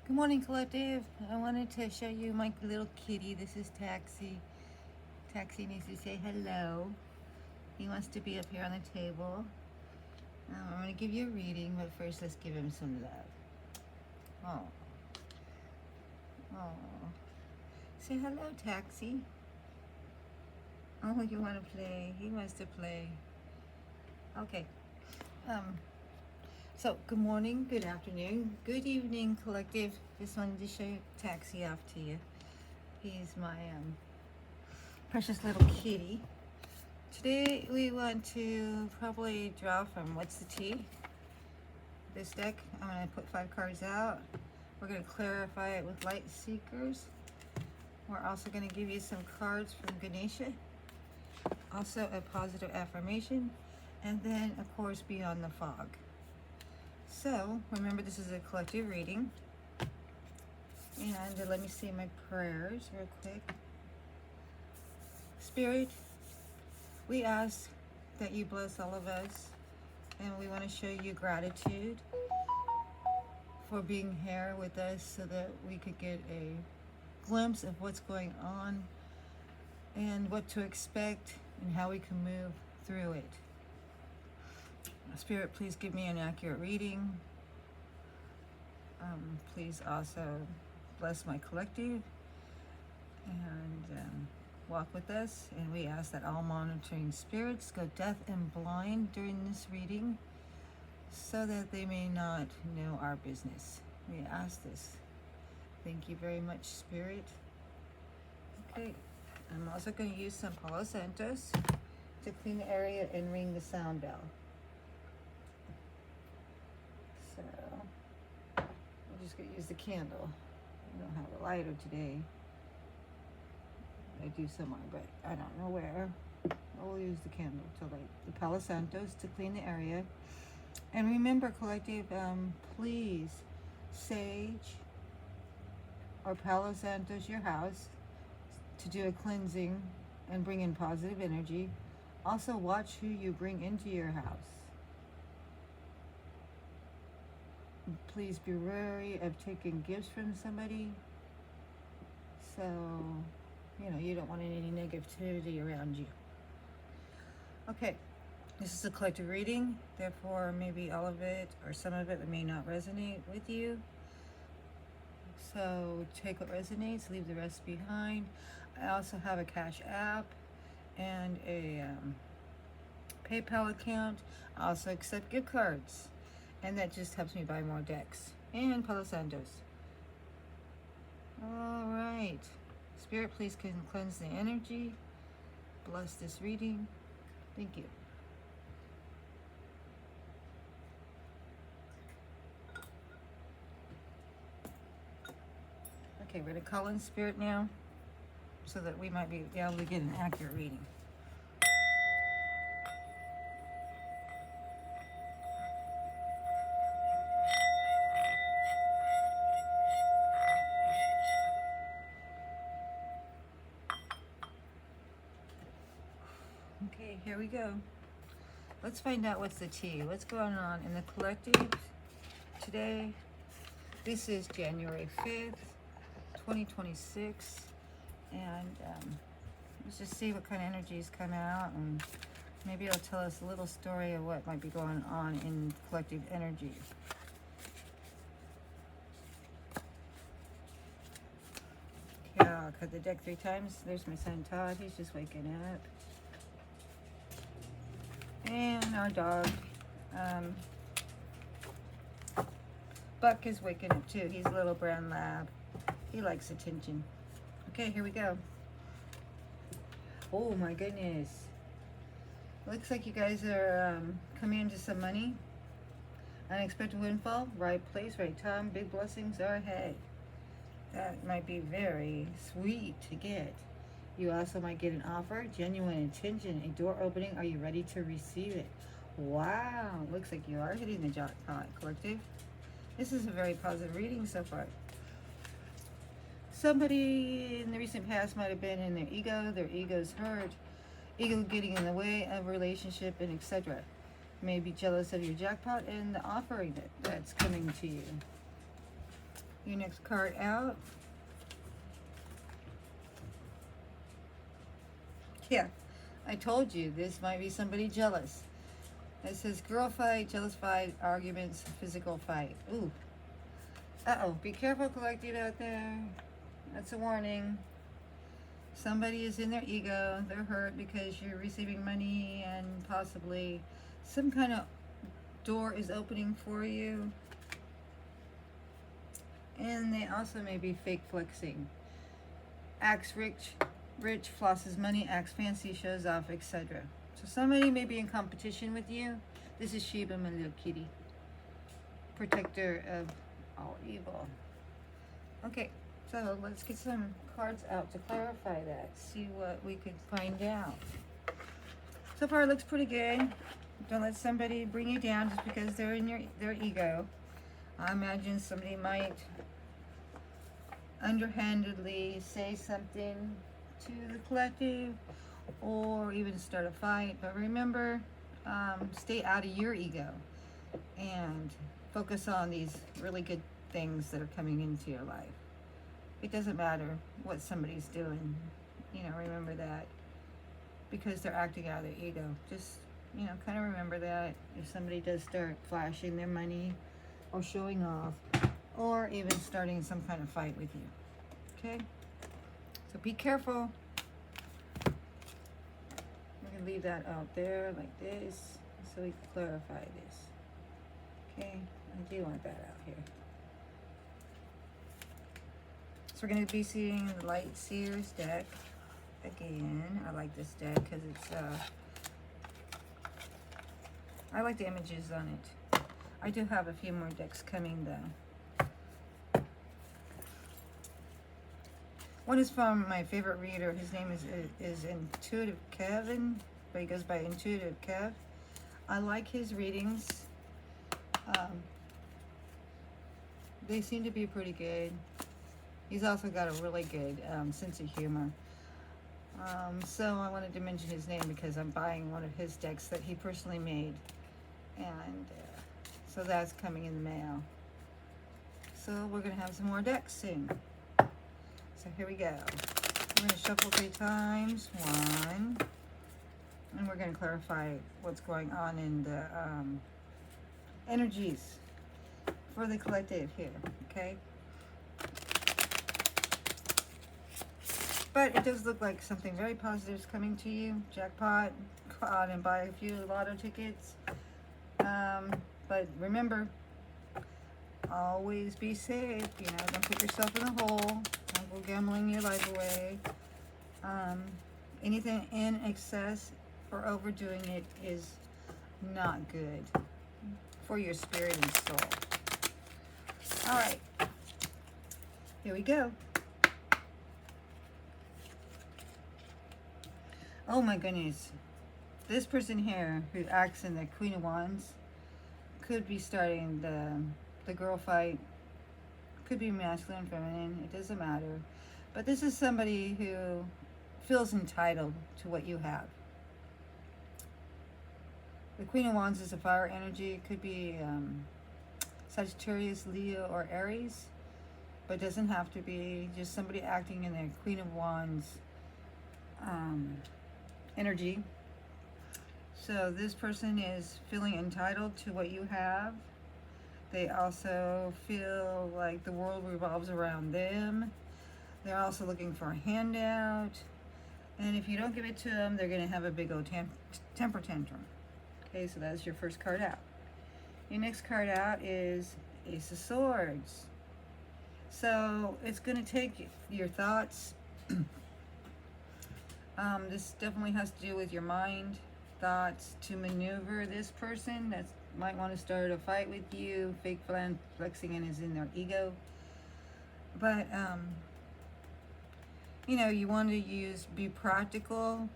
Good morning, collective. I wanted to show you my little kitty. This is Taxi. Taxi needs to say hello. He wants to be up here on the table. I'm going to give you a reading, but first let's give him some love. Oh. Oh. Say hello, Taxi. Oh, you want to play? He wants to play. Okay. So, good morning, good afternoon, good evening, collective. Just wanted to show Taxi off to you. He's my precious little kitty. Today we want to probably draw from What's the Tea? This deck. I'm going to put 5 cards out. We're going to clarify it with Light Seekers. We're also going to give you some cards from Ganesha. Also a positive affirmation. And then, of course, Beyond the Fog. So, remember this is a collective reading. And let me say my prayers real quick. Spirit, we ask that you bless all of us, and we want to show you gratitude for being here with us so that we could get a glimpse of what's going on and what to expect and how we can move through it. Spirit, please give me an accurate reading. Please also bless my collective and walk with us. And we ask that all monitoring spirits go deaf and blind during this reading so that they may not know our business. We ask this. Thank you very much, Spirit. Okay, I'm also going to use some Palo Santos to clean the area and ring the sound bell. So, I'm just going to use the candle. I don't have a lighter today. I do somewhere, but I don't know where. We'll use the candle to light the Palo Santos to clean the area. And remember, collective, please sage or Palo Santos your house to do a cleansing and bring in positive energy. Also, watch who you bring into your house. Please be wary of taking gifts from somebody. So, you don't want any negativity around you. Okay, this is a collective reading. Therefore, maybe all of it or some of it may not resonate with you. So, take what resonates, leave the rest behind. I also have a Cash App and a PayPal account. I also accept gift cards. And that just helps me buy more decks. And Palo Santos. Alright. Spirit, please can cleanse the energy. Bless this reading. Thank you. Okay, we're going to call in Spirit now so that we might be able to get an accurate reading. Okay, here we go. Let's find out what's the tea. What's going on in the collective today? This is January 5th, 2026. And let's just see what kind of energies come out. And maybe it'll tell us a little story of what might be going on in collective energy. Okay, I'll cut the deck 3 times. There's my son Todd. He's just waking up. And our dog, Buck, is waking up too. He's a little brown lab. He likes attention. Okay, here we go. Oh my goodness. Looks like you guys are coming into some money. Unexpected windfall, right place, right time. Big blessings are ahead. That might be very sweet to get. You also might get an offer, genuine intention, a door opening. Are you ready to receive it? Wow, looks like you are hitting the jackpot, collective. This is a very positive reading so far. Somebody in the recent past might have been in their ego's hurt, ego getting in the way of a relationship, and etc. May be jealous of your jackpot and the offering that's coming to you. Your next card out. Yeah, I told you this might be somebody jealous. It says girl fight, jealous fight, arguments, physical fight. Ooh. Uh-oh. Be careful, collective, out there. That's a warning. Somebody is in their ego. They're hurt because you're receiving money and possibly some kind of door is opening for you. And they also may be fake flexing. Acts rich, flosses money, acts fancy, shows off, etc. So somebody may be in competition with you. This is Sheba, my little kitty. Protector of all evil. Okay, so let's get some cards out to clarify that. See what we could find out. So far it looks pretty good. Don't let somebody bring you down just because they're in their ego. I imagine somebody might underhandedly say something to the collective or even start a fight. But remember, stay out of your ego and focus on these really good things that are coming into your life. It doesn't matter what somebody's doing, remember that, because they're acting out of their ego. Just, kind of remember that if somebody does start flashing their money or showing off or even starting some kind of fight with you. Okay? So be careful. We're going to leave that out there like this so we can clarify this. Okay? I do want that out here. So we're going to be seeing the Light Seers deck again. I like this deck because it's, I like the images on it. I do have a few more decks coming though. One is from my favorite reader. His name is Intuitive Kevin, but he goes by Intuitive Kev. I like his readings. They seem to be pretty good. He's also got a really good sense of humor. So I wanted to mention his name because I'm buying one of his decks that he personally made. And so that's coming in the mail. So we're going to have some more decks soon. So here we go. We're going to shuffle 3 times. 1. And we're going to clarify what's going on in the energies for the collective here. Okay? But it does look like something very positive is coming to you. Jackpot. Go out and buy a few lotto tickets. But remember, always be safe. Don't put yourself in a hole. Don't go gambling your life away. Anything in excess or overdoing it is not good for your spirit and soul. All right. Here we go. Oh my goodness. This person here who acts in the Queen of Wands could be starting the girl fight. Could be masculine, feminine. It doesn't matter. But this is somebody who feels entitled to what you have. The Queen of Wands is a fire energy. It could be Sagittarius, Leo, or Aries. But it doesn't have to be. Just somebody acting in their Queen of Wands energy. So this person is feeling entitled to what you have. They also feel like the world revolves around them. They're also looking for a handout. And if you don't give it to them, they're going to have a big old temper tantrum. Okay, so that's your first card out. Your next card out is Ace of Swords. So it's going to take your thoughts. This definitely has to do with your mind, thoughts to maneuver this person that might want to start a fight with you, fake flexing and is in their ego. But, you want to be practical.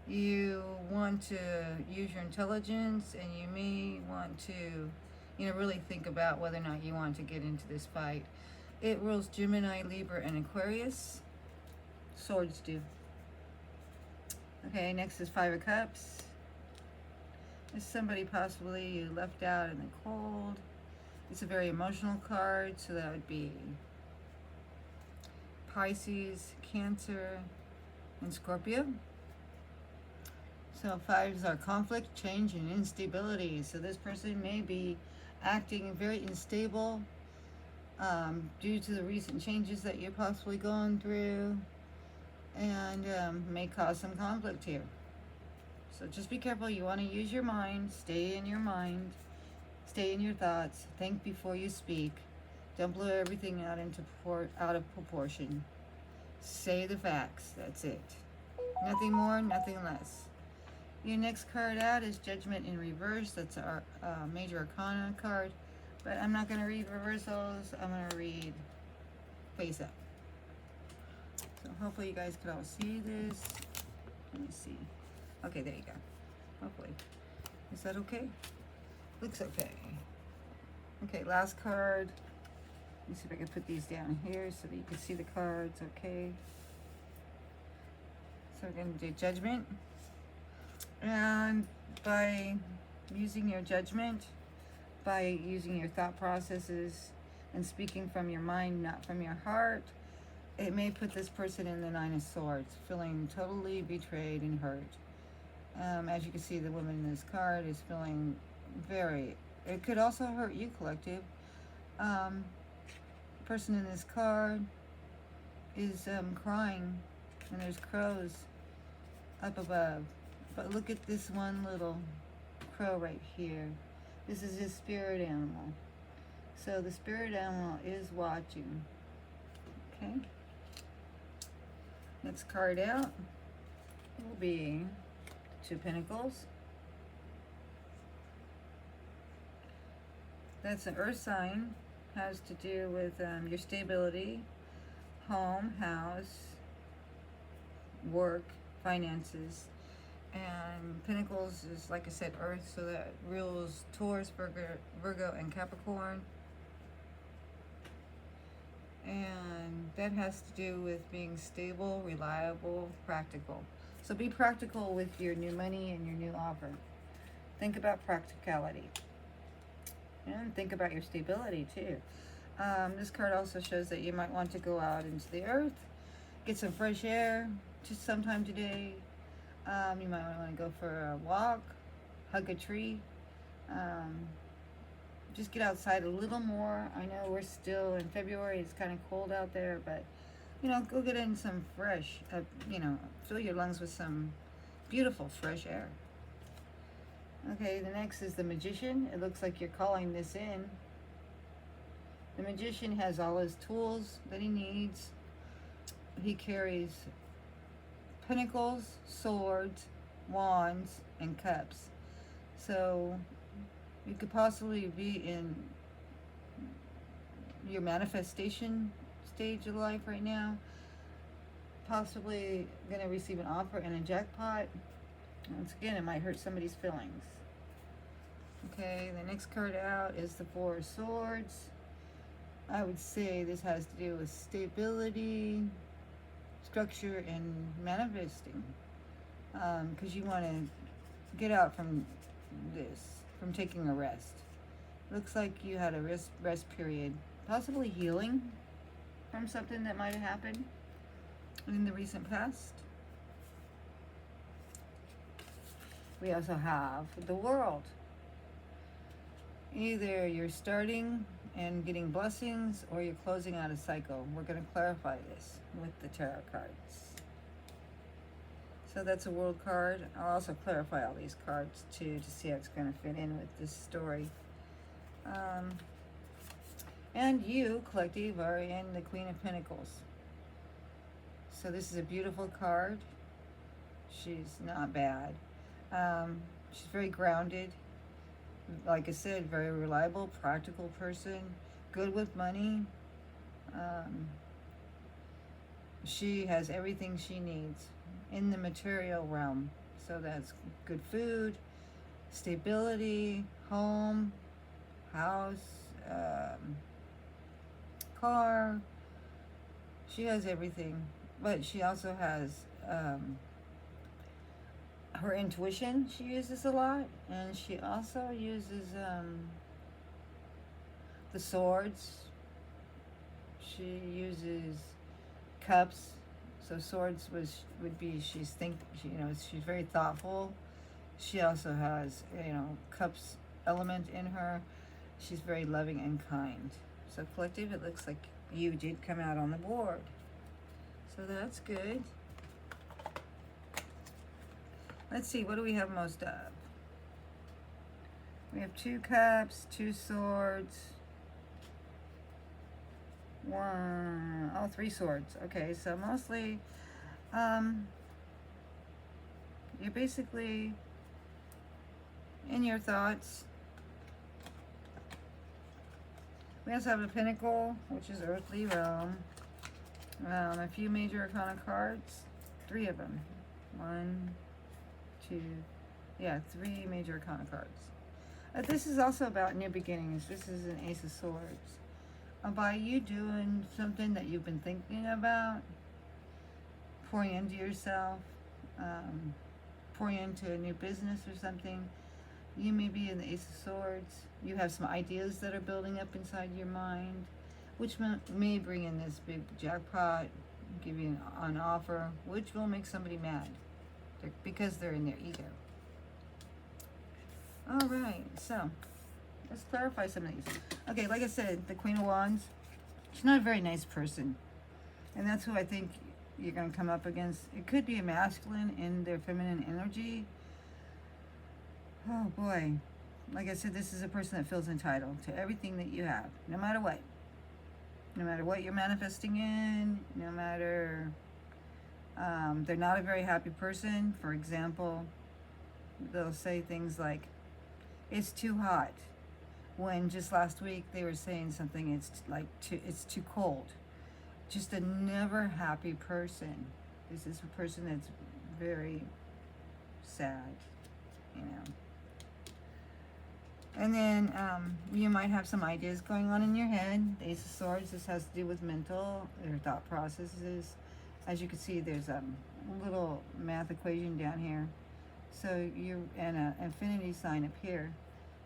You want to use your intelligence, and you may want to really think about whether or not you want to get into this fight. It rules Gemini, Libra, and Aquarius. Swords do. Okay, next is 5 of Cups. There's somebody possibly you left out in the cold. It's a very emotional card, so that would be Pisces, Cancer, and Scorpio. So fives are conflict, change, and instability. So this person may be acting very unstable due to the recent changes that you're possibly going through, and may cause some conflict here. So just be careful. You want to use your mind, stay in your mind, stay in your thoughts, think before you speak. Don't blow everything out of proportion. Say the facts. That's it. Nothing more, nothing less. Your next card out is Judgment in Reverse. That's our Major Arcana card. But I'm not going to read reversals. I'm going to read face up. So hopefully you guys can all see this. Let me see. Okay, there you go. Hopefully. Is that okay? Looks okay. Okay, last card. Let me see if I can put these down here so that you can see the cards, okay? So we're going to do Judgment. And by using your judgment, by using your thought processes and speaking from your mind, not from your heart, it may put this person in the Nine of Swords, feeling totally betrayed and hurt. As you can see, the woman in this card is feeling it could also hurt you, collective. Person in this card is crying, and there's crows up above. But look at this one little crow right here. This is his spirit animal. So the spirit animal is watching. Okay. Next card out will be Two Pentacles. That's an earth sign. Has to do with your stability, home, house, work, finances. And Pentacles is, like I said, Earth, so that rules Taurus, Virgo, and Capricorn. And that has to do with being stable, reliable, practical. So be practical with your new money and your new offer. Think about practicality. And think about your stability, too. This card also shows that you might want to go out into the earth, get some fresh air, just sometime today. You might want to go for a walk, hug a tree, just get outside a little more. I know we're still in February, it's kind of cold out there, but, go get in some fresh, fill your lungs with some beautiful fresh air. Okay, the next is the Magician. It looks like you're calling this in. The Magician has all his tools that he needs. He carries pentacles, swords, wands, and cups. So you could possibly be in your manifestation stage of life right now. Possibly going to receive an offer and a jackpot. Once again, it might hurt somebody's feelings. Okay, the next card out is the Four of Swords. I would say this has to do with stability, structure, and manifesting, because you want to get out from taking a rest. Looks like you had a rest period, possibly healing from something that might have happened in the recent past. We also have the World. Either you're starting and getting blessings, or you're closing out a cycle. We're going to clarify this with the tarot cards. So that's a World card. I'll also clarify all these cards too to see how it's going to fit in with this story. And you, collective, are in the Queen of Pentacles. So this is a beautiful card. She's not bad. She's very grounded. Like I said, very reliable, practical person, good with money. She has everything she needs in the material realm. So that's good food, stability, home, house, car. She has everything, but she also has her intuition she uses a lot, and she also uses the swords. She uses cups. So swords would be she's very thoughtful. She also has cups element in her. She's very loving and kind. So collective, it looks like you did come out on the board. So that's good. Let's see, what do we have most of? We have 2 cups, 2 swords, 3 swords. Okay, so mostly, you're basically in your thoughts. We also have a Pentacle, which is Earthly Realm. A few major arcana cards, 3 of them. 1, 2, 3 major arcana cards. This is also about new beginnings. This is an Ace of Swords. By you doing something that you've been thinking about, pouring into yourself, pouring into a new business or something, you may be in the Ace of Swords. You have some ideas that are building up inside your mind, which may bring in this big jackpot, give you an offer, which will make somebody mad because they're in their ego. All right, so let's clarify some of these. Okay, like I said, the Queen of Wands, she's not a very nice person. And that's who I think you're going to come up against. It could be a masculine in their feminine energy. Oh boy. Like I said, this is a person that feels entitled to everything that you have, no matter what. No matter what you're manifesting in, no matter, they're not a very happy person. For example, they'll say things like, it's too hot, when just last week they were saying something, it's too cold. Just a never happy person. This is a person that's very sad, And then you might have some ideas going on in your head. The Ace of Swords, this has to do with mental, their thought processes. As you can see, there's a little math equation down here. So you're in an infinity sign up here.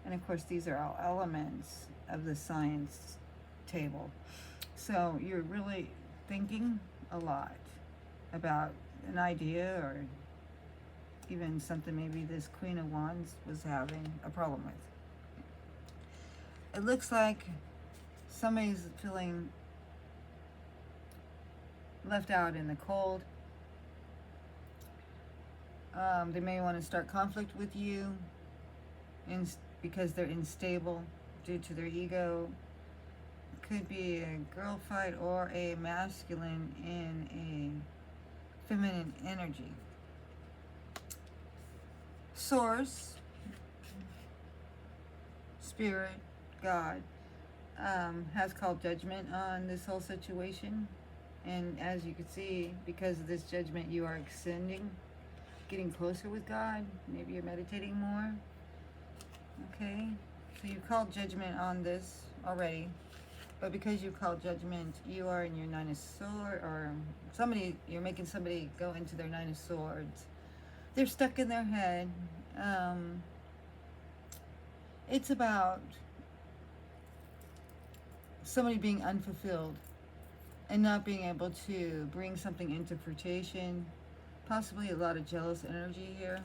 And of course, these are all elements of the science table. So you're really thinking a lot about an idea, or even something maybe this Queen of Wands was having a problem with. It looks like somebody's feeling left out in the cold. They may want to start conflict with you because they're unstable due to their ego. Could be a girl fight or a masculine in a feminine energy. Source, spirit, God, has called judgment on this whole situation. And as you can see, because of this judgment, you are ascending, getting closer with God. Maybe you're meditating more. Okay, so you called judgment on this already. But because you called judgment, you are in your Nine of Swords, or you're making somebody go into their Nine of Swords. They're stuck in their head. It's about somebody being unfulfilled and not being able to bring something into fruition. Possibly a lot of jealous energy here.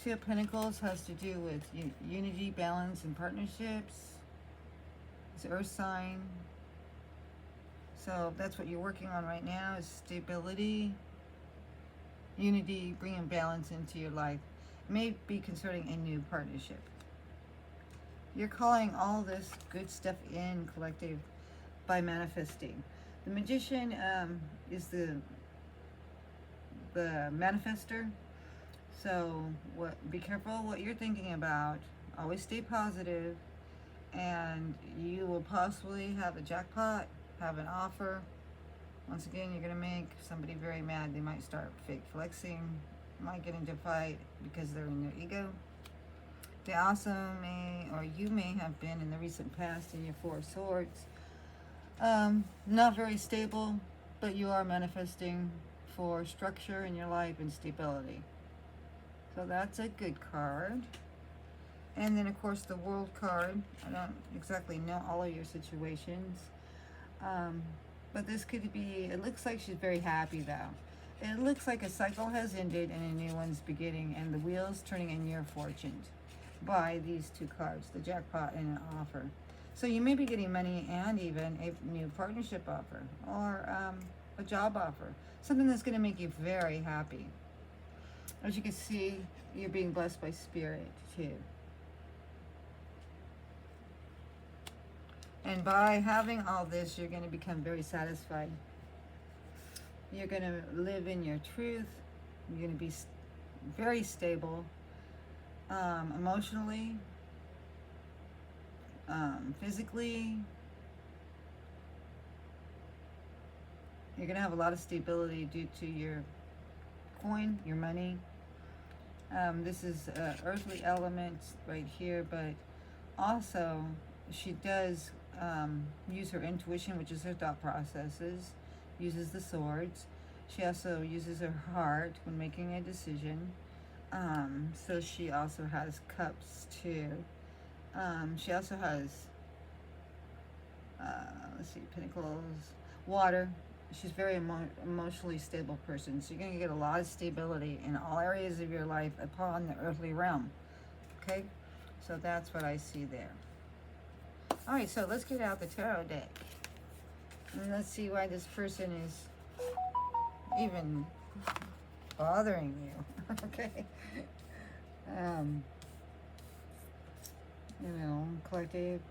Two of Pentacles has to do with unity, balance, and partnerships. It's Earth sign. So that's what you're working on right now, is stability, unity, bringing balance into your life. May be concerning a new partnership. You're calling all this good stuff in, collective, by manifesting. The Magician is the manifester. So be careful what you're thinking about. Always stay positive, and you will possibly have a jackpot, have an offer. Once again, you're going to make somebody very mad. They might start fake flexing, might get into a fight because they're in their ego. They also you may have been in the recent past in your Four of Swords. Not very stable, but you are manifesting for structure in your life and stability. So that's a good card. And then, of course, the World card. I don't exactly know all of your situations. But this could be, it looks like she's very happy, though. It looks like a cycle has ended and a new one's beginning, and the wheel's turning in your fortune by these two cards, the jackpot and an offer. So you may be getting money and even a new partnership offer or a job offer, something that's going to make you very happy. As you can see, you're being blessed by Spirit too. And by having all this, you're going to become very satisfied. You're going to live in your truth. You're going to be very stable, emotionally, physically. You're going to have a lot of stability due to your coin, your money. This is earthly elements right here, but also she does use her intuition, which is her thought processes, uses the swords. She also uses her heart when making a decision. So she also has cups too. She also has, let's see, pentacles, water. She's very emotionally stable person. So you're going to get a lot of stability in all areas of your life upon the earthly realm. Okay? So that's what I see there. All right, so let's get out the tarot deck. And let's see why this person is even bothering you. Okay? You know, collective.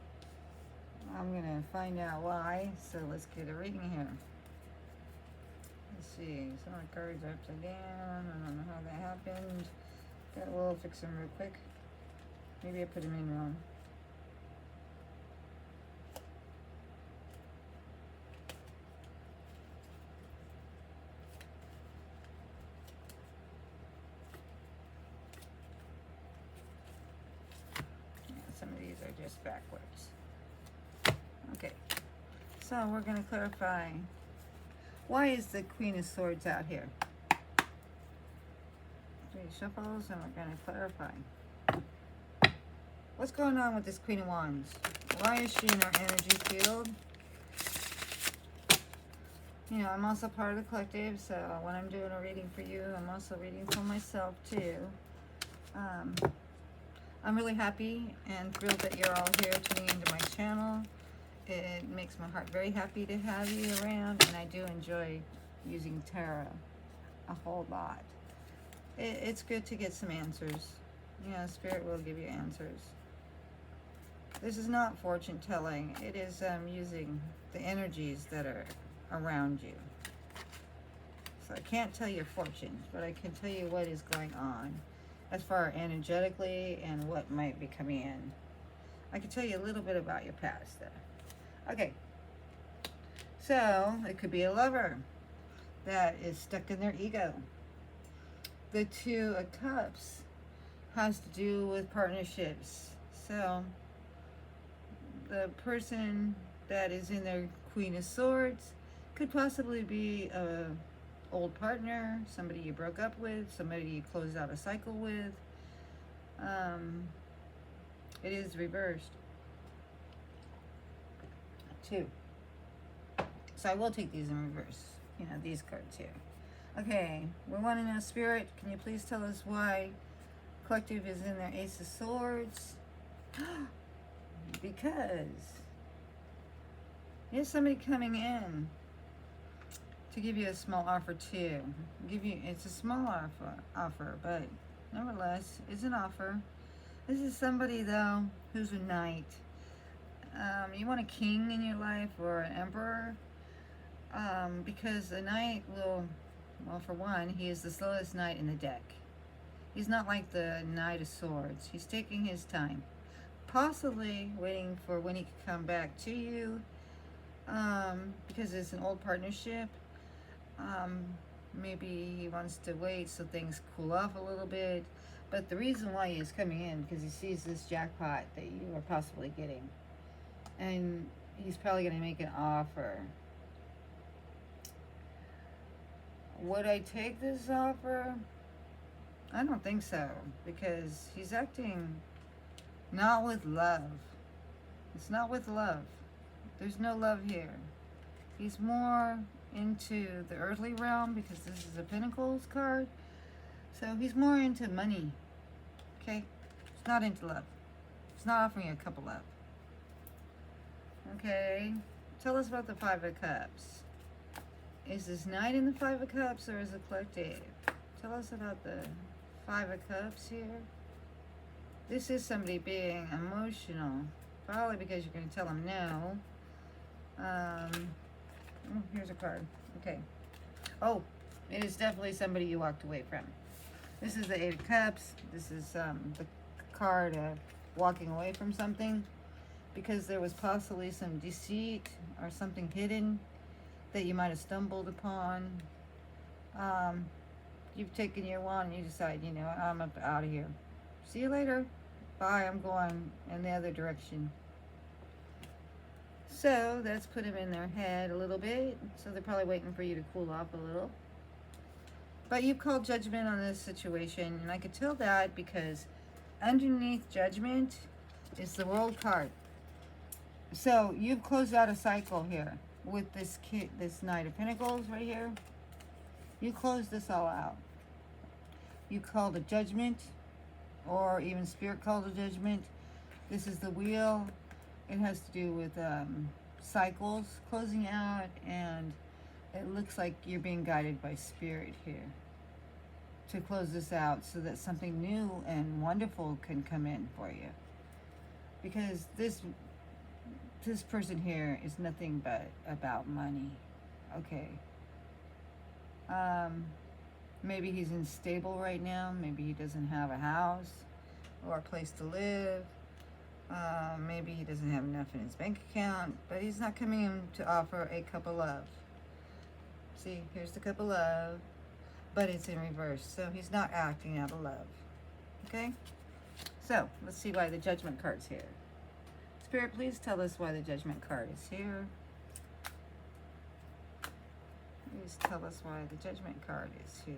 I'm going to find out why. So let's get a reading here. Let's see. Some of the cards are upside down. I don't know how that happened. We'll fix them real quick. Maybe I put them in wrong. Some of these are just backwards. Okay, so we're going to clarify. Why is the Queen of Swords out here? 3 shuffles, and we're going to clarify. What's going on with this Queen of Wands? Why is she in our energy field? You know, I'm also part of the collective, so when I'm doing a reading for you, I'm also reading for myself too. I'm really happy and thrilled that you're all here tuning into my channel. It makes my heart very happy to have you around, and I do enjoy using tarot a whole lot. It's good to get some answers. You know, Spirit will give you answers. This is not fortune telling. It is using the energies that are around you. So I can't tell your fortunes, but I can tell you what is going on as far energetically and what might be coming in. I can tell you a little bit about your past there. Okay, so it could be a lover that is stuck in their ego. The Two of Cups has to do with partnerships. So the person that is in their Queen of Swords could possibly be a old partner, somebody you broke up with, somebody you closed out a cycle with. It is reversed. 2. So I will take these in reverse. You know, these cards here. Okay, we want to know, Spirit, can you please tell us why collective is in their Ace of Swords? Because there's somebody coming in to give you a small offer too. It's a small offer, but nevertheless, it's an offer. This is somebody though who's a knight. You want a king in your life or an emperor, because a knight will, well, for one, he is the slowest knight in the deck. He's not like the Knight of Swords. He's taking his time, possibly waiting for when he can come back to you, because it's an old partnership. Maybe he wants to wait so things cool off a little bit. But the reason why he is coming in, because he sees this jackpot that you are possibly getting. And he's probably going to make an offer. Would I take this offer? I don't think so, because he's acting not with love. It's not with love. There's no love here. He's more into the earthly realm because this is a Pentacles card. So he's more into money. Okay? He's not into love. He's not offering you a cup of love. Okay? Tell us about the Five of Cups. Is this Knight in the Five of Cups or is it collective? Tell us about the Five of Cups here. This is somebody being emotional. Probably because you're going to tell them no. Here's a card. Okay. Oh, it is definitely somebody you walked away from. This is the Eight of Cups. This is the card of walking away from something because there was possibly some deceit or something hidden that you might have stumbled upon. You've taken your wand and you decide, you know, I'm out of here. See you later. Bye, I'm going in the other direction. So that's put them in their head a little bit. So they're probably waiting for you to cool off a little. But you called judgment on this situation, and I could tell that because underneath judgment is the World card. So you've closed out a cycle here with this Knight of Pentacles right here. You closed this all out. You called a judgment, or even Spirit called a judgment. This is the Wheel. It has to do with cycles closing out, and it looks like you're being guided by Spirit here to close this out so that something new and wonderful can come in for you. Because this person here is nothing but about money. Okay. Maybe he's unstable right now. Maybe he doesn't have a house or a place to live. Maybe he doesn't have enough in his bank account, but he's not coming in to offer a cup of love. See, here's the cup of love, but it's in reverse, so he's not acting out of love. Okay? So, let's see why the Judgment card's here. Spirit, please tell us why the Judgment card is here. Please tell us why the Judgment card is here.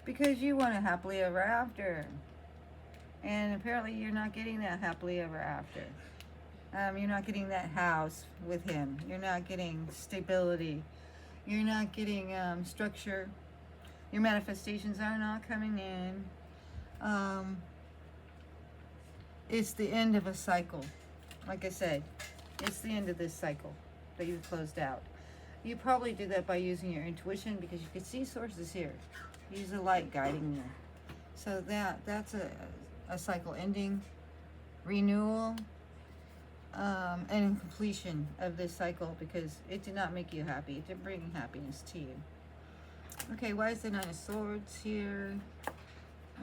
Because you want a happily ever after. And apparently you're not getting that happily ever after. You're not getting that house with him. You're not getting stability. You're not getting structure. Your manifestations are not coming in. It's the end of a cycle. Like I said, it's the end of this cycle that you've closed out. You probably did that by using your intuition because you could see sources here. Use the light guiding you. So that's a cycle ending, renewal, and completion of this cycle because it did not make you happy. It didn't bring happiness to you. Okay, why is the Nine of Swords here?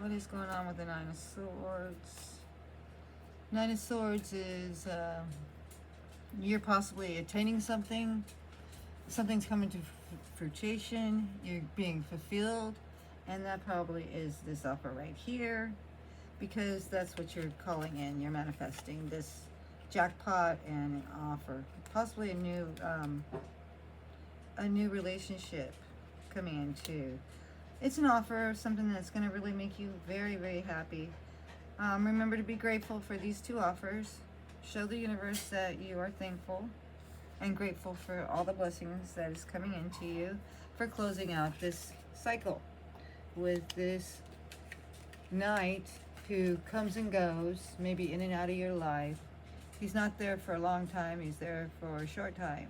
What is going on with the Nine of Swords? Nine of Swords is you're possibly attaining something. Something's coming to fruition. You're being fulfilled. And that probably is this offer right here because that's what you're calling in. You're manifesting this jackpot and an offer. Possibly a new relationship coming in too. It's an offer of something that's going to really make you very, very happy. Remember to be grateful for these two offers. Show the universe that you are thankful and grateful for all the blessings that is coming into you for closing out this cycle with this Knight who comes and goes, maybe in and out of your life. He's not there for a long time. He's there for a short time.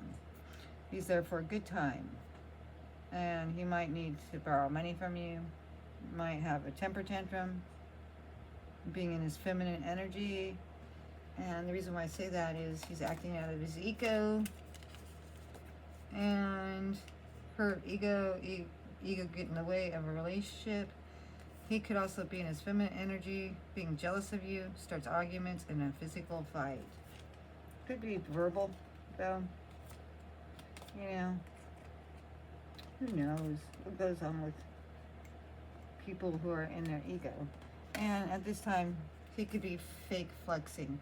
He's there for a good time. And he might need to borrow money from you. Might have a temper tantrum, being in his feminine energy. And the reason why I say that is he's acting out of his ego. And her ego get in the way of a relationship. He could also be in his feminine energy, being jealous of you, starts arguments and a physical fight. Could be verbal, though. You know, who knows what goes on with people who are in their ego. And at this time, he could be fake flexing.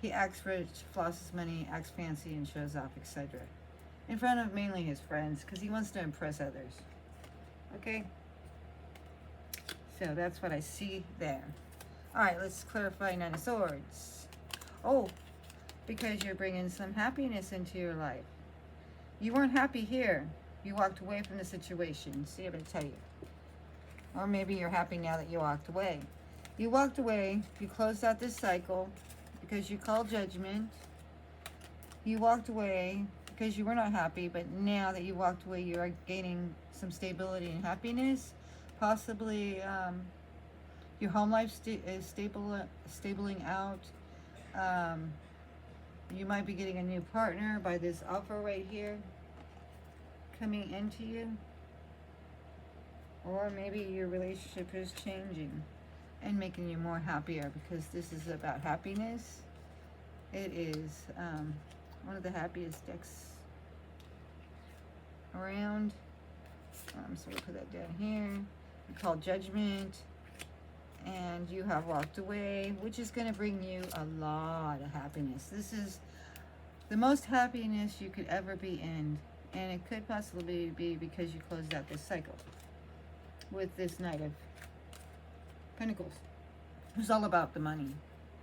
He acts rich, flosses money, acts fancy, and shows off, etc. In front of mainly his friends, because he wants to impress others. Okay? So that's what I see there. All right, let's clarify Nine of Swords. Oh, because you're bringing some happiness into your life. You weren't happy here. You walked away from the situation. See, I'm going to tell you. Or maybe you're happy now that you walked away. You walked away. You closed out this cycle because you called judgment. You walked away because you were not happy, but now that you walked away, you are gaining some stability and happiness. Possibly your home life is stabling out. You might be getting a new partner by this offer right here coming into you. Or maybe your relationship is changing and making you more happier, because this is about happiness. It is one of the happiest decks around. So we'll put that down here. You call judgment, and you have walked away, which is going to bring you a lot of happiness. This is the most happiness you could ever be in, and it could possibly be because you closed out this cycle with this Knight of Pentacles, who's all about the money.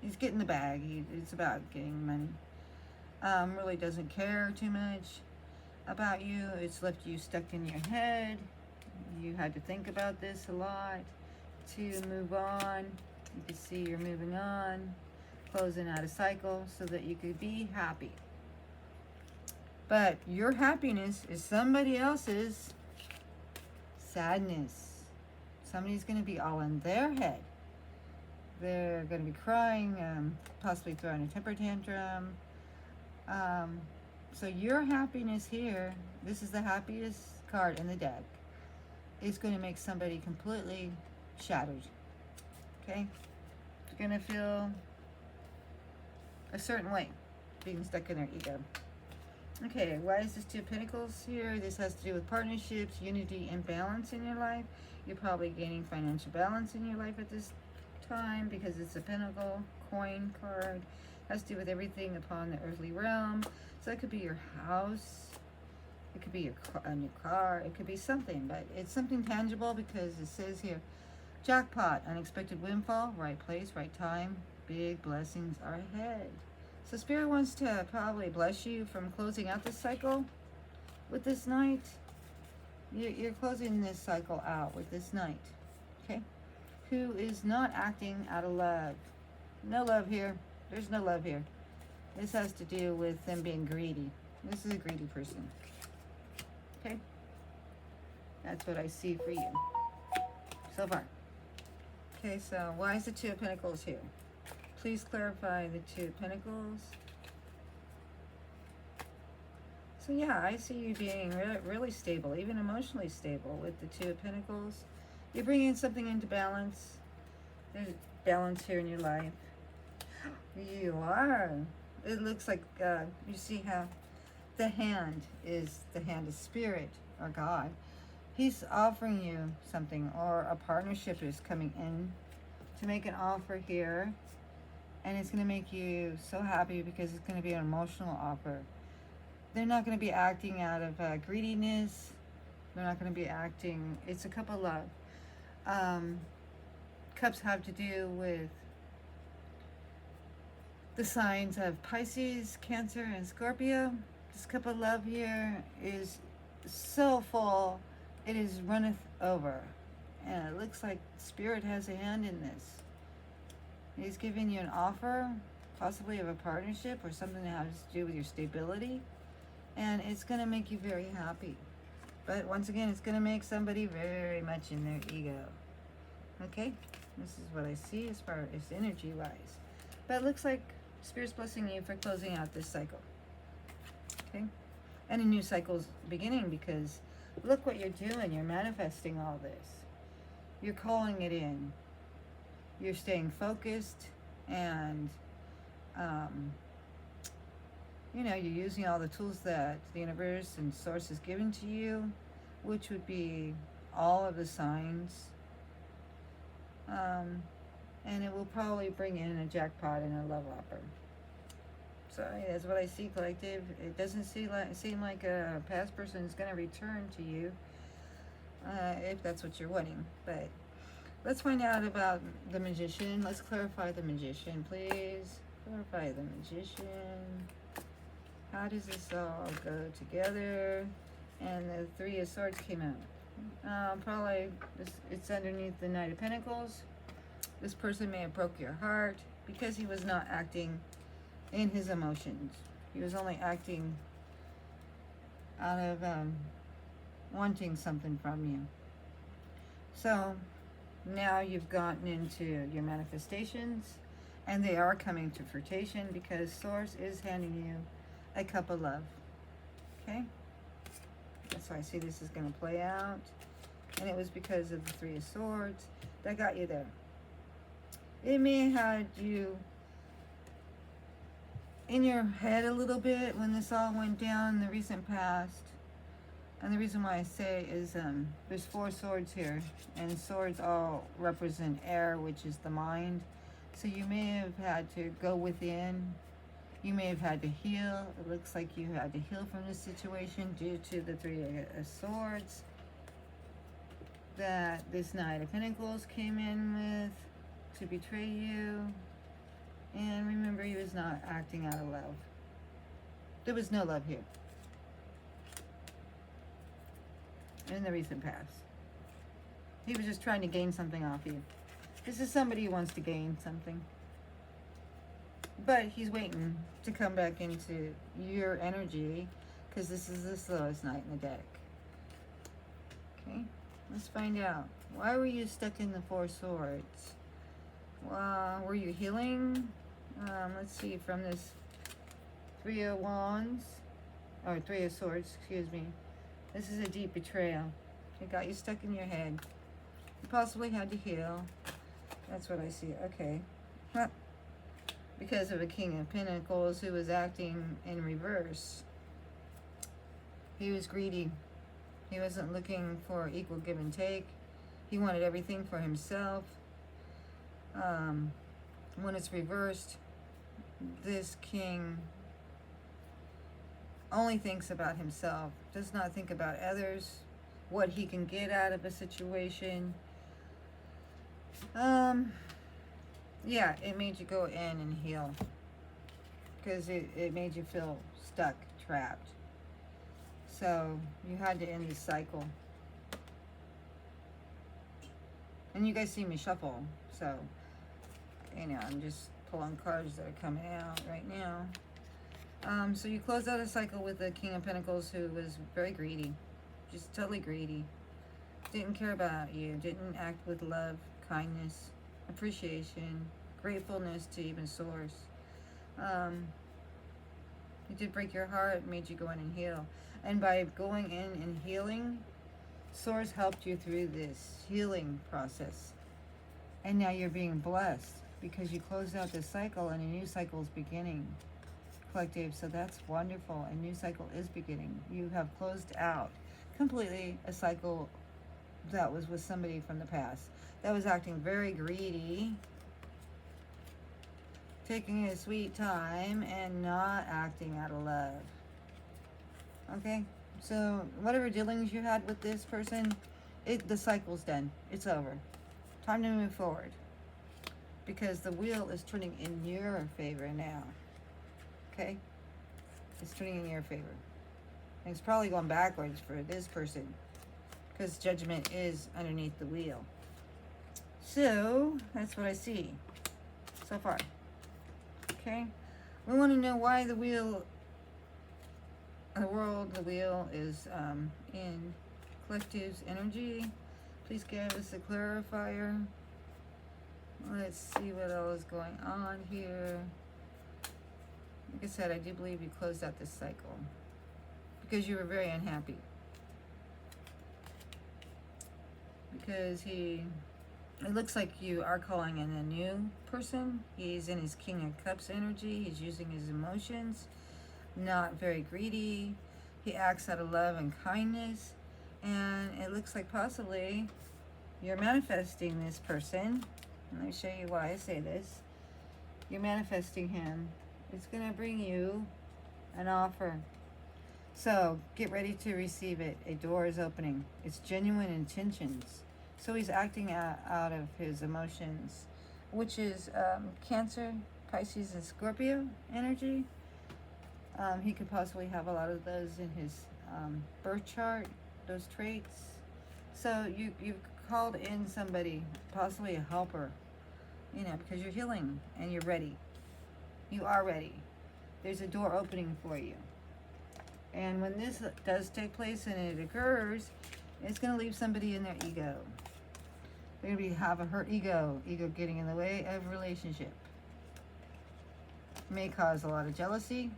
He's getting the bag. It's about getting money. Really doesn't care too much about you. It's left you stuck in your head. You had to think about this a lot to move on. You can see you're moving on, closing out a cycle so that you could be happy. But your happiness is somebody else's sadness. Somebody's going to be all in their head. They're going to be crying, possibly throwing a temper tantrum. So your happiness here, this is the happiest card in the deck, is going to make somebody completely shattered. Okay? They're going to feel a certain way, being stuck in their ego. Okay, why is this Two of Pentacles here? This has to do with partnerships, unity, and balance in your life. You're probably gaining financial balance in your life at this time because it's a Pentacle coin card. It has to do with everything upon the earthly realm. So it could be your house. It could be a new car. It could be something, but it's something tangible because it says here, jackpot, unexpected windfall, right place, right time, big blessings are ahead. So Spirit wants to probably bless you from closing out this cycle with this Knight. You're closing this cycle out with this Knight, okay? Who is not acting out of love. No love here. There's no love here. This has to do with them being greedy. This is a greedy person, okay? That's what I see for you so far. Okay, so why is the Two of Pentacles here? Please clarify the Two of Pentacles. So yeah, I see you being really stable, even emotionally stable with the Two of Pentacles. You're bringing something into balance. There's balance here in your life. You are. It looks like you see how the hand is the hand of Spirit or God. He's offering you something, or a partnership is coming in to make an offer here. And it's going to make you so happy because it's going to be an emotional offer. They're not going to be acting out of greediness. They're not going to be acting... It's a cup of love. Cups have to do with the signs of Pisces, Cancer, and Scorpio. This cup of love here is so full, it is runneth over. And it looks like Spirit has a hand in this. He's giving you an offer, possibly of a partnership or something that has to do with your stability. And it's going to make you very happy. But once again, it's going to make somebody very much in their ego. Okay? This is what I see as far as energy-wise. But it looks like Spirit's blessing you for closing out this cycle. Okay? And a new cycle's beginning, because look what you're doing. You're manifesting all this. You're calling it in. You're staying focused, and you know, you're using all the tools that the universe and source has given to you, which would be all of the signs, and it will probably bring in a jackpot and a love offer. So that's what I see, collective. It doesn't seem like a past person is going to return to you. if that's what you're wanting. But let's find out about the Magician. Let's clarify the Magician, please. Clarify the Magician. How does this all go together? And the Three of Swords came out. Probably it's underneath the Knight of Pentacles. This person may have broke your heart because he was not acting in his emotions. He was only acting out of wanting something from you. So now you've gotten into your manifestations, and they are coming to fruition because Source is handing you a cup of love. Okay? That's why I see this is going to play out. And it was because of the Three of Swords that got you there. It may have had you in your head a little bit when this all went down in the recent past. And the reason why I say is there's 4 swords here. And swords all represent air, which is the mind. So you may have had to go within. You may have had to heal. It looks like you had to heal from this situation due to the Three of Swords that this Knight of Pentacles came in with to betray you. And remember, he was not acting out of love. There was no love here in the recent past. He was just trying to gain something off you. This is somebody who wants to gain something. But he's waiting to come back into your energy because this is the slowest night in the deck. Okay, let's find out. Why were you stuck in the 4 swords? Were you healing? Let's see, from this 3 of wands, or 3 of swords, excuse me. This is a deep betrayal. It got you stuck in your head. You possibly had to heal. That's what I see. Okay. Huh. Because of a King of Pentacles who was acting in reverse. He was greedy. He wasn't looking for equal give and take. He wanted everything for himself. When it's reversed, this king only thinks about himself, does not think about others, what he can get out of a situation. Yeah, it made you go in and heal because it made you feel stuck, trapped. So you had to end this cycle. And you guys see me shuffle, so you know, I'm just pulling cards that are coming out right now. So you closed out a cycle with the King of Pentacles who was very greedy, just totally greedy. Didn't care about you, didn't act with love, kindness, appreciation, gratefulness to even Source. It did break your heart, made you go in and heal. And by going in and healing, Source helped you through this healing process. And now you're being blessed because you closed out this cycle and a new cycle is beginning, collective. So that's wonderful. A new cycle is beginning. You have closed out completely a cycle that was with somebody from the past that was acting very greedy, taking a sweet time and not acting out of love. Okay, so whatever dealings you had with this person, the cycle's done. It's over. Time to move forward because the wheel is turning in your favor now. Okay, it's turning in your favor. And it's probably going backwards for this person because judgment is underneath the wheel. So that's what I see so far. Okay, we want to know why the wheel, the wheel is in collective's energy. Please give us a clarifier. Let's see what else is going on here. Like I said, I do believe you closed out this cycle because you were very unhappy. Because it looks like you are calling in a new person. He's in his King of Cups energy. He's using his emotions, not very greedy. He acts out of love and kindness. And it looks like possibly you're manifesting this person. Let me show you why I say this. You're manifesting him. It's going to bring you an offer. So get ready to receive it. A door is opening. It's genuine intentions. So he's acting out of his emotions, which is Cancer, Pisces, and Scorpio energy. He could possibly have a lot of those in his birth chart, those traits. So you've called in somebody, possibly a helper, because you're healing and you're ready. You are ready. There's a door opening for you. And when this does take place and it occurs, it's going to leave somebody in their ego. They're going to have a hurt ego getting in the way of a relationship. May cause a lot of jealousy,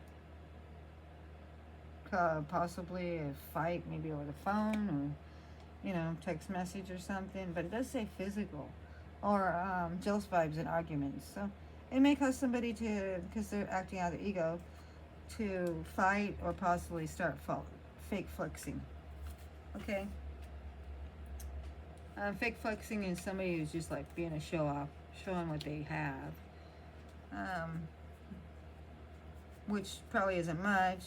possibly a fight, maybe over the phone or, text message or something. But it does say physical or jealous vibes and arguments. So it may cause somebody to, because they're acting out of their ego, to fight or possibly start fake flexing. Okay? Fake flexing is somebody who's just like being a show off, showing what they have. Which probably isn't much,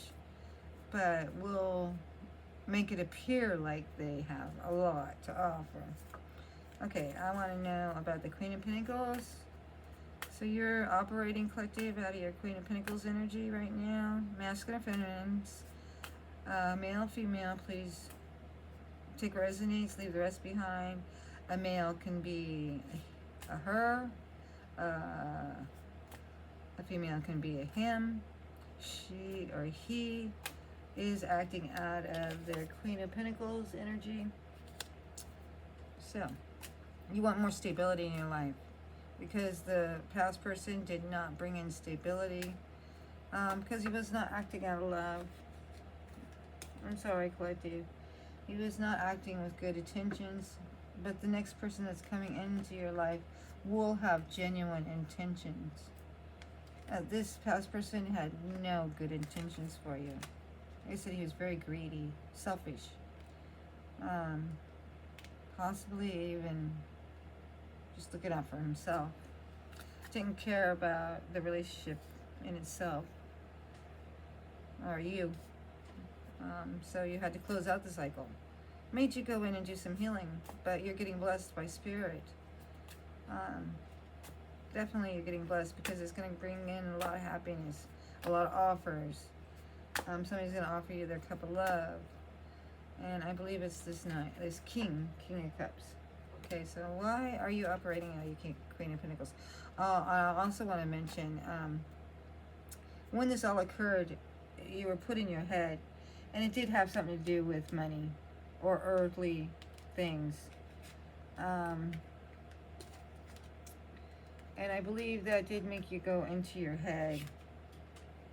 but will make it appear like they have a lot to offer. Okay, I want to know about the Queen of Pentacles. So you're operating, collective, out of your Queen of Pentacles energy right now. Masculine, feminines. Male, female, please take resonates, leave the rest behind. A male can be a her. A female can be a him. She or he is acting out of their Queen of Pentacles energy. So, you want more stability in your life, because the past person did not bring in stability, because he was not acting out of love. I'm sorry, collective. He was not acting with good intentions, but the next person that's coming into your life will have genuine intentions. This past person had no good intentions for you. They said he was very greedy, selfish, possibly even just looking out for himself. Didn't care about the relationship in itself, or you. So you had to close out the cycle. Made you go in and do some healing, but you're getting blessed by spirit. Definitely you're getting blessed, because it's going to bring in a lot of happiness, a lot of offers. Somebody's going to offer you their cup of love. And I believe it's this King of Cups. Okay, so why are you operating out of your Queen of Pentacles? I also want to mention, when this all occurred, you were put in your head, and it did have something to do with money or earthly things. And I believe that did make you go into your head.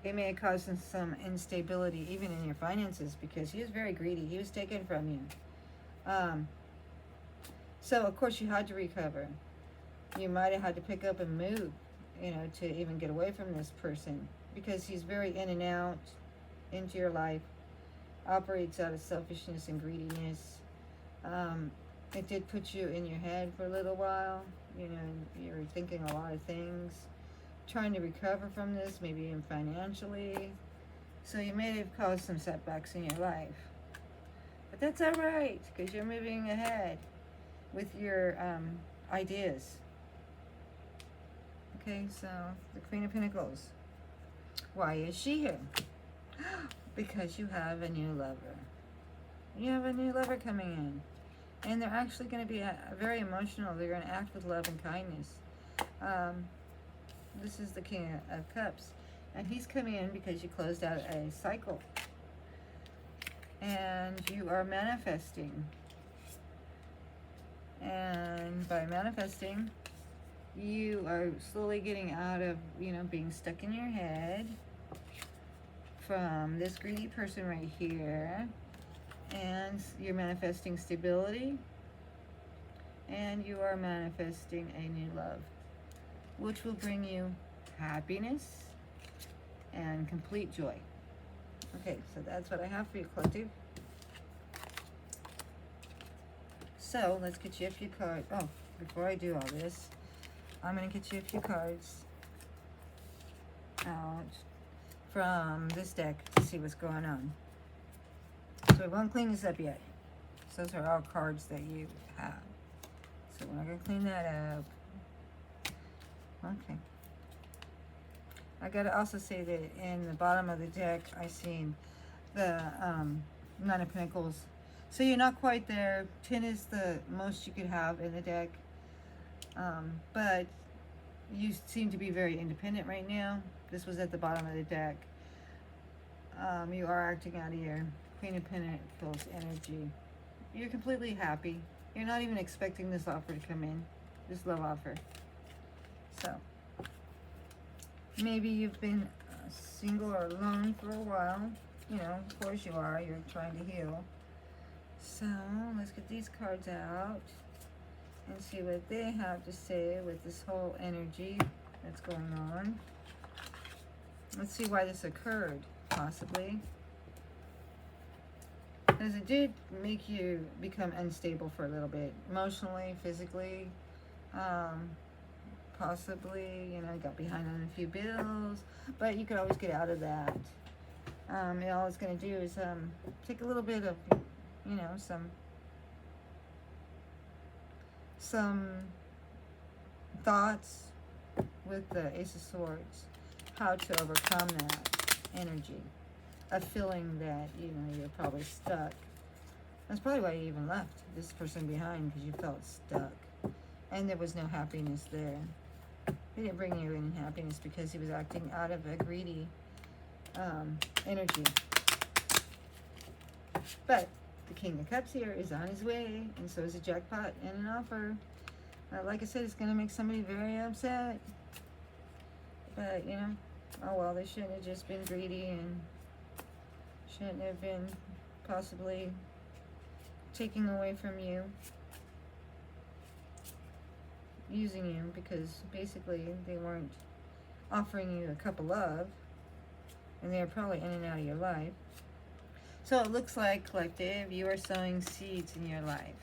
It may have caused some instability even in your finances, because he was very greedy. He was taken from you. So, of course, you had to recover. You might have had to pick up and move, to even get away from this person, because he's very in and out into your life, operates out of selfishness and greediness. It did put you in your head for a little while. You were thinking a lot of things, trying to recover from this, maybe even financially. So you may have caused some setbacks in your life. But that's all right, because you're moving ahead with your ideas. Okay, so the Queen of Pentacles. Why is she here? Because you have a new lover. You have a new lover coming in. And they're actually going to be very emotional. They're going to act with love and kindness. This is the King of Cups. And he's coming in because you closed out a cycle. And you are manifesting. And by manifesting, you are slowly getting out of, being stuck in your head from this greedy person right here. And you're manifesting stability, and you are manifesting a new love, which will bring you happiness and complete joy. Okay, so that's what I have for you, collective. So let's get you a few cards. Oh, before I do all this, I'm going to get you a few cards out from this deck to see what's going on. So we won't clean this up yet. So those are all cards that you have. So we're not going to clean that up. Okay. I got to also say that in the bottom of the deck, I seen the Nine of Pentacles. So you're not quite there. 10 is the most you could have in the deck. But you seem to be very independent right now. This was at the bottom of the deck. You are acting out of your Queen of Pentacles energy. You're completely happy. You're not even expecting this offer to come in. This love offer. So, maybe you've been single or alone for a while. You know, of course you are. You're trying to heal. So, let's get these cards out and see what they have to say with this whole energy that's going on. Let's see why this occurred, possibly. Because it did make you become unstable for a little bit. Emotionally, physically. Possibly, you know, got behind on a few bills. But you could always get out of that. And all it's going to do is take a little bit of, you know, some thoughts with the Ace of Swords. How to overcome that energy. A feeling that, you know, you're probably stuck. That's probably why you even left this person behind, because you felt stuck. And there was no happiness there. He didn't bring you any happiness because he was acting out of a greedy energy. But the King of Cups here is on his way, and so is a jackpot and an offer. Like I said, it's going to make somebody very upset. But, you know, oh well, they shouldn't have just been greedy and shouldn't have been possibly taking away from you, using you, because basically they weren't offering you a cup of love, and they're probably in and out of your life. So it looks like, collective, you are sowing seeds in your life.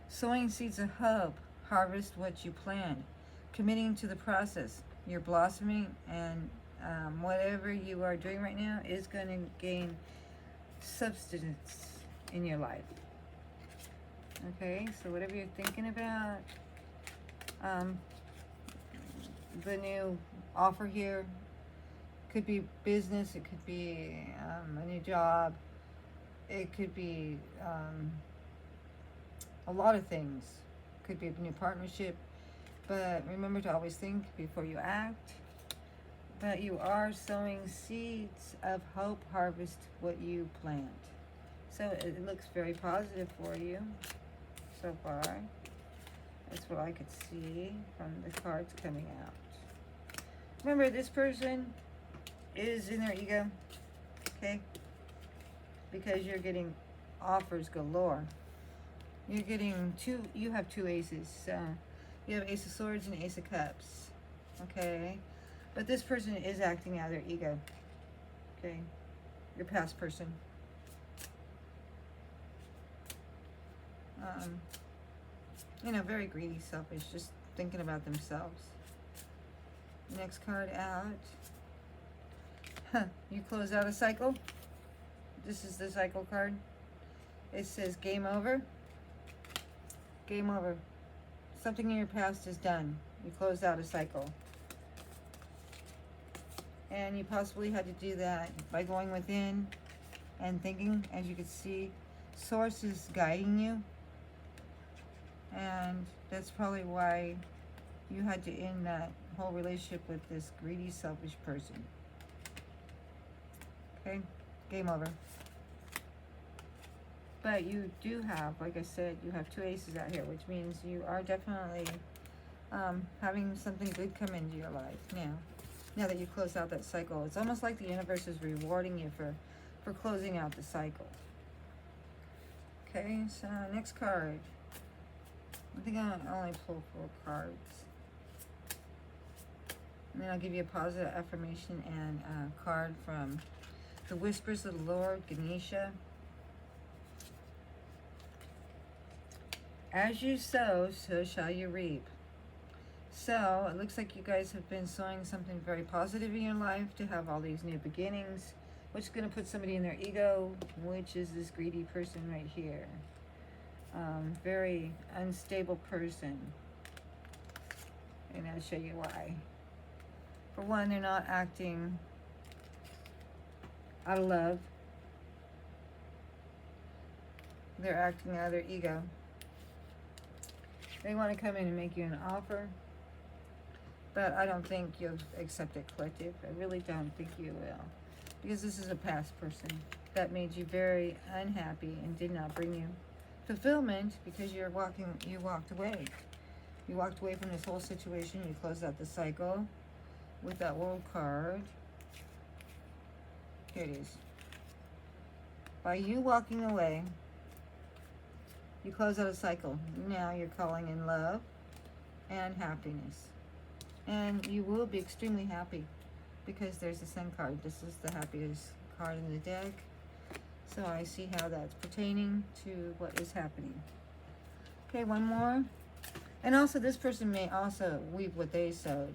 Sowing seeds of hope, harvest what you plant, committing to the process. You're blossoming, and whatever you are doing right now is going to gain substance in your life. Okay, so whatever you're thinking about, the new offer here could be business, it could be a new job, it could be a lot of things. Could be a new partnership, but remember to always think before you act. But you are sowing seeds of hope, harvest what you plant. So it looks very positive for you so far. That's what I could see from the cards coming out. Remember, this person is in their ego, okay? Because you're getting offers galore. You're getting you have two aces. So you have Ace of Swords and Ace of Cups, okay? But this person is acting out of their ego, okay? Your past person. You know, very greedy, selfish, just thinking about themselves. Next card out. You close out a cycle. This is the cycle card. It says game over. Game over. Something in your past is done. You closed out a cycle. And you possibly had to do that by going within and thinking. As you can see, Source is guiding you. And that's probably why you had to end that whole relationship with this greedy, selfish person. Okay? Game over. But you do have, like I said, you have two aces out here, which means you are definitely having something good come into your life now that you close out that cycle. It's almost like the universe is rewarding you for closing out the cycle. Okay, so next card. I think I only pull 4 cards. And then I'll give you a positive affirmation and a card from the Whispers of the Lord, Ganesha. As you sow, so shall you reap. So, it looks like you guys have been sowing something very positive in your life to have all these new beginnings. which is going to put somebody in their ego, which is this greedy person right here. Very unstable person. And I'll show you why. For one, they're not acting out of love. They're acting out of their ego. They want to come in and make you an offer, but I don't think you'll accept it, collective. I really don't think you will, because this is a past person that made you very unhappy and did not bring you fulfillment, because you walked away. You walked away from this whole situation. You closed out the cycle with that World card. Here it is. By you walking away, you close out a cycle. Now you're calling in love and happiness. And you will be extremely happy, because there's the Sun card. This is the happiest card in the deck. So I see how that's pertaining to what is happening. Okay, one more. And also, this person may also reap what they sowed.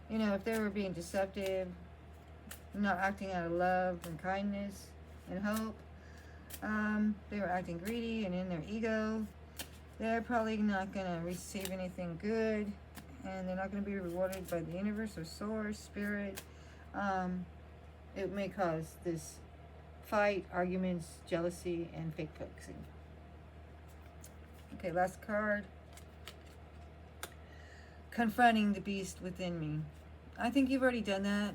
You know, if they were being deceptive, not acting out of love and kindness and hope, they were acting greedy and in their ego, they're probably not going to receive anything good, and they're not going to be rewarded by the universe or source, spirit. It may cause this fight, arguments, jealousy, and fake focusing. Okay, last card. Confronting the beast within me. I think you've already done that.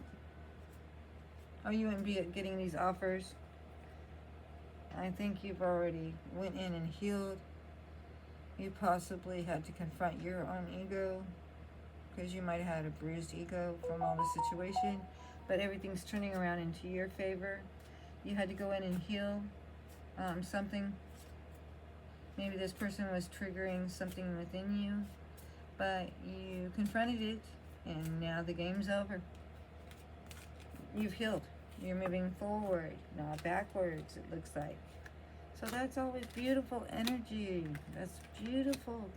Are you getting these offers? I think you've already went in and healed. You possibly had to confront your own ego, because you might have had a bruised ego from all the situation, but everything's turning around into your favor. You had to go in and heal something. Maybe this person was triggering something within you, but you confronted it, and now the game's over. You've healed. You're moving forward, not backwards, it looks like. So that's always beautiful energy. That's beautiful.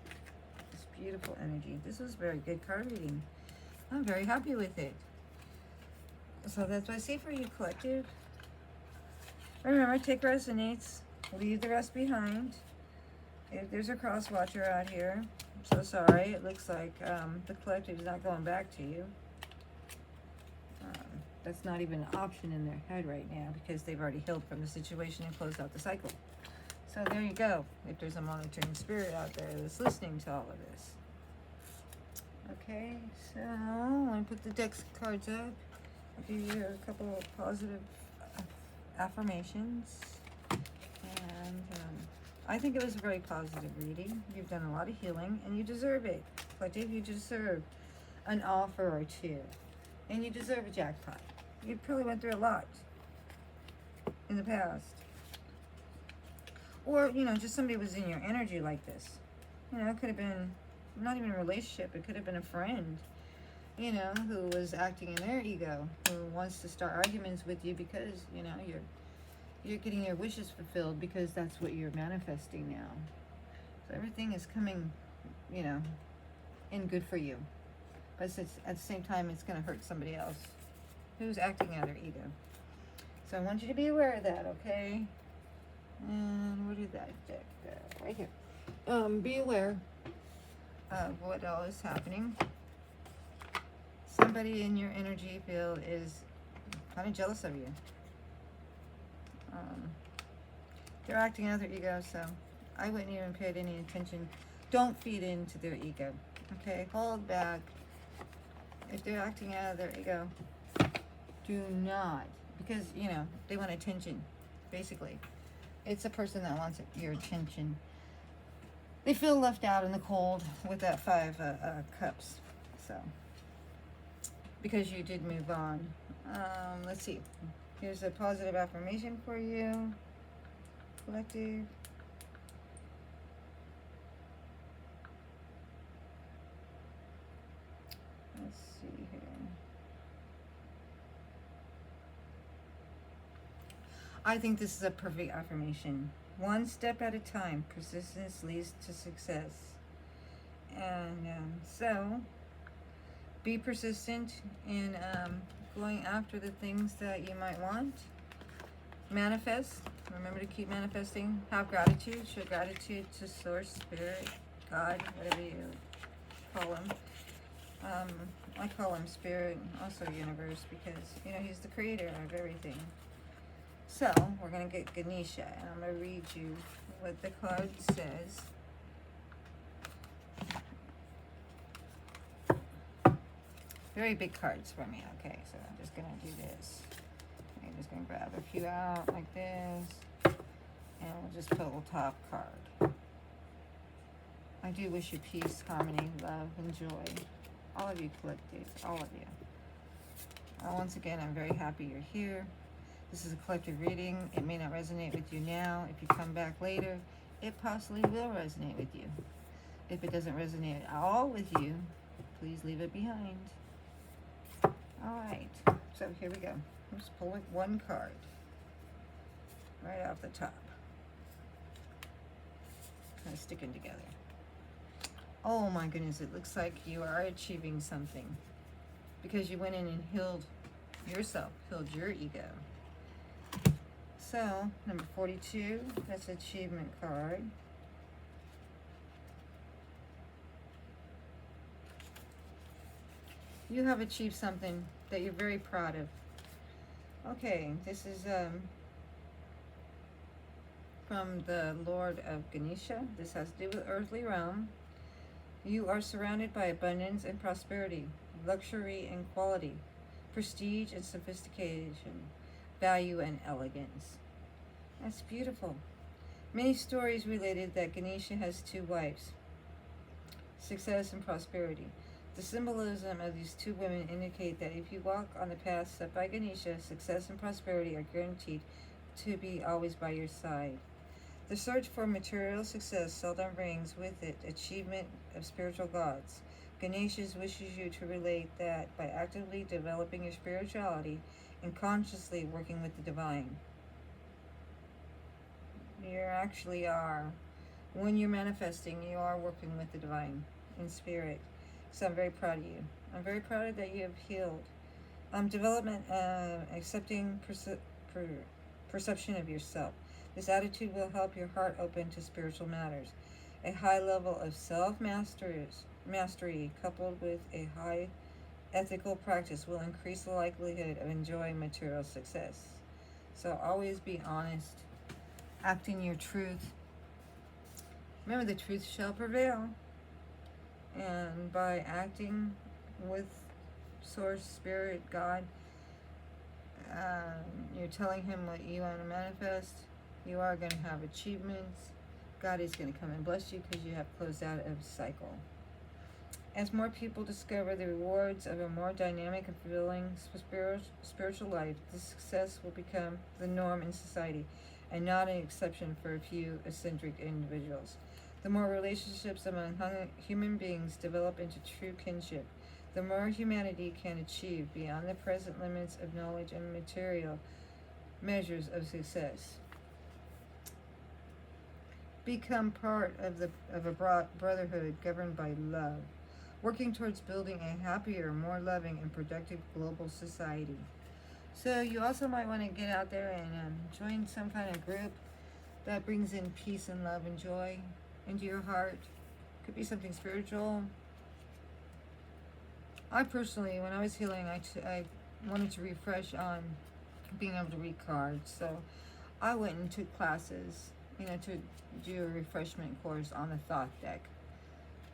It's beautiful energy. This was very good card reading. I'm very happy with it. So that's what I see for you, collective. Remember, take resonates. Leave the rest behind. If there's a cross watcher out here, I'm so sorry. It looks like the collective is not going back to you. That's not even an option in their head right now, because they've already healed from the situation and closed out the cycle. So there you go. If there's a monitoring spirit out there that's listening to all of this. Okay, so I'm going to put the deck cards up. I'll give you a couple of positive affirmations. And I think it was a very positive reading. You've done a lot of healing, and you deserve it. Collective, you deserve an offer or two. And you deserve a jackpot. You probably went through a lot in the past. Or, you know, just somebody was in your energy like this. You know, it could have been not even a relationship. It could have been a friend, you know, who was acting in their ego, who wants to start arguments with you because, you know, you're getting your wishes fulfilled, because that's what you're manifesting now. So everything is coming, you know, in good for you. But at the same time, it's going to hurt somebody else who's acting out of their ego. So I want you to be aware of that, okay? And where did that deck go? Right here. Be aware of what all is happening. Somebody in your energy field is kind of jealous of you. They're acting out of their ego, so I wouldn't even pay it any attention. Don't feed into their ego, okay? Hold back. If they're acting out of their ego, do not, because, you know, they want attention, basically. It's a person that wants your attention. They feel left out in the cold with that 5 cups, so, because you did move on. Let's see. Here's a positive affirmation for you, collective. Let's see here. I think this is a perfect affirmation. One step at a time. Persistence leads to success. And so, be persistent in going after the things that you might want. manifest. Remember to keep manifesting. Have gratitude. Show gratitude to Source, Spirit, God, whatever you call him. I call him Spirit, also Universe, because, you know, he's the creator of everything. So, we're going to get Ganesha, and I'm going to read you what the card says. Very big cards for me. Okay, so I'm just going to do this. I'm just going to grab a few out like this, and we'll just pull a top card. I do wish you peace, harmony, love, and joy. All of you collective, all of you. Once again, I'm very happy you're here. This is a collective reading. It may not resonate with you now. If you come back later, it possibly will resonate with you. If it doesn't resonate at all with you, please leave it behind. All right, so here we go. I'm just pulling one card right off the top. Kind of sticking together. Oh my goodness, it looks like you are achieving something because you went in and healed yourself, healed your ego. So, number 42, that's achievement card. You have achieved something that you're very proud of. Okay, this is from the Lord of Ganesha. This has to do with earthly realm. You are surrounded by abundance and prosperity, luxury and quality, prestige and sophistication, value and elegance. That's beautiful. Many stories related that Ganesha has two wives, success and prosperity. The symbolism of these two women indicate that if you walk on the path set by Ganesha, success and prosperity are guaranteed to be always by your side. The search for material success seldom brings with it achievement of spiritual gods. Ganesha wishes you to relate that by actively developing your spirituality and consciously working with the divine. You actually are. When you're manifesting, you are working with the divine in spirit. So I'm very proud of you. I'm very proud that you have healed. Development, accepting perception of yourself. This attitude will help your heart open to spiritual matters. A high level of self-mastery coupled with a high ethical practice will increase the likelihood of enjoying material success. So always be honest. Act in your truth. Remember, the truth shall prevail. And by acting with Source, Spirit, God, you're telling him what you want to manifest. You are going to have achievements. God is going to come and bless you because you have closed out a cycle. As more people discover the rewards of a more dynamic and fulfilling spiritual life, this success will become the norm in society and not an exception for a few eccentric individuals. The more relationships among human beings develop into true kinship, the more humanity can achieve beyond the present limits of knowledge and material measures of success. Become part of a brotherhood governed by love, working towards building a happier, more loving, and productive global society. So you also might want to get out there and join some kind of group that brings in peace and love and joy into your heart. Could be something spiritual. I personally, when I was healing, I wanted to refresh on being able to read cards. So I went and took classes, to do a refreshment course on the Thoth deck.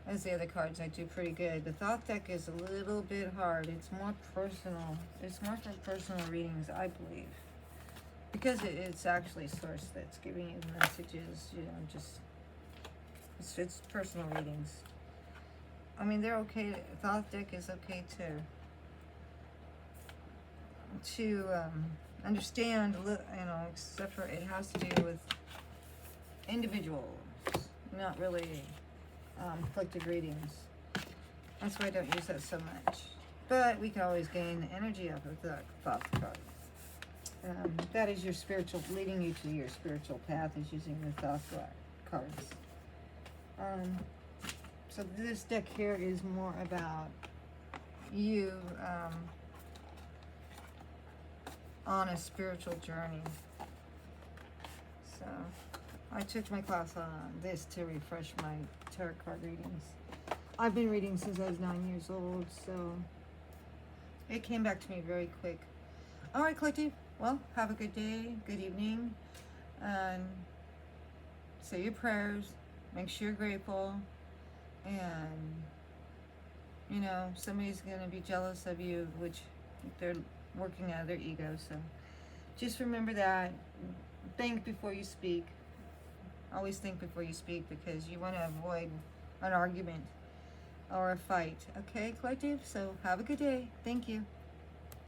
As the other cards, I do pretty good. The Thoth deck is a little bit hard. It's more personal. It's more for personal readings, I believe. Because it's actually Source that's giving you the messages, it's personal readings. I mean, they're okay. Thoth deck is okay to understand, except for it has to do with individuals, not really collective readings. That's why I don't use that so much. But we can always gain the energy off of the Thoth card. That is your spiritual, leading you to your spiritual path is using the Thoth cards. So this deck here is more about you on a spiritual journey. I took my class on this to refresh my tarot card readings. I've been reading since I was 9 years old, so it came back to me very quick. All right, collective. Well, have a good day, good evening, and say your prayers. Make sure you're grateful, and you know somebody's gonna be jealous of you, which they're working out of their ego. So just remember that. Think before you speak. Always think before you speak, because you want to avoid an argument or a fight. Okay, collective? So have a good day. Thank you.